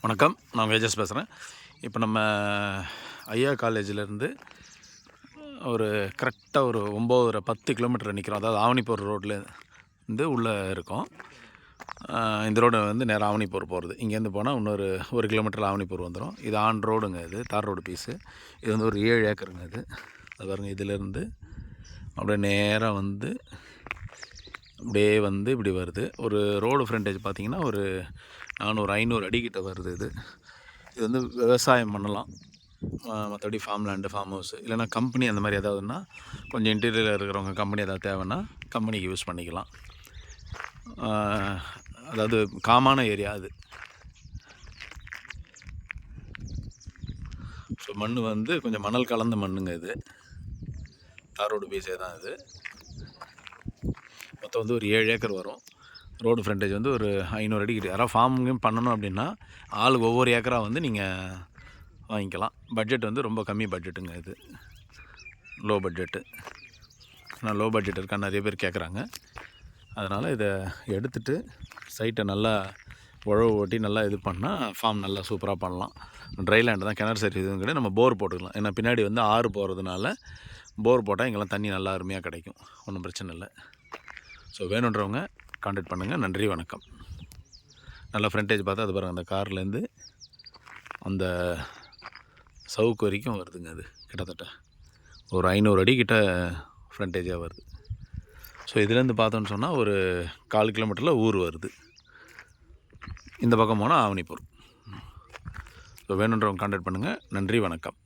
வணக்கம். நான் வேஜஸ் பேசுகிறேன். இப்போ நம்ம ஐயா காலேஜிலேருந்து ஒரு கரெக்டாக ஒரு 9:10 கிலோமீட்டர் நிற்கிறோம். அதாவது ஆவணிப்பூர் ரோட்லேருந்து உள்ளே இருக்கோம். இந்த ரோடு வந்து நேராக ஆவணிப்பூர் போகிறது. இங்கேருந்து போனால் இன்னொரு 1 கிலோமீட்டரில் ஆவணிப்பூர் வந்துடும். இது ஆன் ரோடுங்க, இது தார் ரோடு பீஸு. இது வந்து ஒரு 7 ஏக்கருங்க. இது அது பாருங்கள். இதிலேருந்து அப்படியே நேராக வந்து அப்படியே வந்து இப்படி வருது. ஒரு ரோடு ஃப்ரண்டேஜ் பார்த்திங்கன்னா ஒரு 400-500 அடிக்கிட்ட வருது. இது வந்து விவசாயம் பண்ணலாம். மற்றபடி ஃபார்ம் லேண்டு, ஃபார்ம் ஹவுஸு இல்லைனா கம்பெனி அந்த மாதிரி ஏதாவதுன்னா கொஞ்சம் இன்டீரியரில் இருக்கிறவங்க கம்பெனி ஏதாவது தேவைன்னா கம்பெனிக்கு யூஸ் பண்ணிக்கலாம். அதாவது காமான ஏரியா அது. ஸோ மண் வந்து கொஞ்சம் மணல் கலந்த மண்ணுங்க. இது தாரோடு பீஸே தான். இது மொத்தம் வந்து ஒரு 7 ஏக்கர் வரும். ரோடு ஃப்ரண்டேஜ் வந்து ஒரு 500 அடிக்கிட்டு. யாராவது ஃபார்மிங்கும் பண்ணணும் அப்படின்னா ஆளுக்கு ஒவ்வொரு ஏக்கராக வந்து நீங்கள் வாங்கிக்கலாம். பட்ஜெட் வந்து ரொம்ப கம்மி பட்ஜெட்டுங்க. இது லோ பட்ஜெட்டு. ஆனால் லோ பட்ஜெட் இருக்கா நிறைய பேர் கேட்குறாங்க. அதனால் இதை எடுத்துகிட்டு சைட்டை நல்லா உழவு ஓட்டி நல்லா இது பண்ணால் ஃபார்ம் நல்லா சூப்பராக பண்ணலாம். ட்ரை லேண்டு தான், கிணறு சரி இதுவும் கிடையாது. நம்ம போர் போட்டுக்கலாம். ஏன்னா பின்னாடி வந்து ஆறு போகிறதுனால போர் போட்டால் இங்கெல்லாம் தண்ணி நல்லா அருமையாக கிடைக்கும். ஒன்றும் பிரச்சனை இல்லை. ஸோ வேணுன்றவங்க கான்டாக்ட் பண்ணுங்கள். நன்றி, வணக்கம். நல்லா ஃப்ரண்டேஜ் பார்த்தா அது பாருங்கள். அந்த கார்லேருந்து அந்த சவுக்கு வரைக்கும் வருதுங்க. அது கிட்டத்தட்ட ஒரு 500 அடி கிட்ட ஃப்ரண்டேஜாக வருது. ஸோ இதுலேருந்து பார்த்தோன்னு சொன்னால் ஒரு 1/4 கிலோமீட்டரில் ஊர் வருது. இந்த பக்கம் போனால் ஆவணிப்பூர். ஸோ வேணுன்றவங்க கான்டாக்ட் பண்ணுங்கள். நன்றி, வணக்கம்.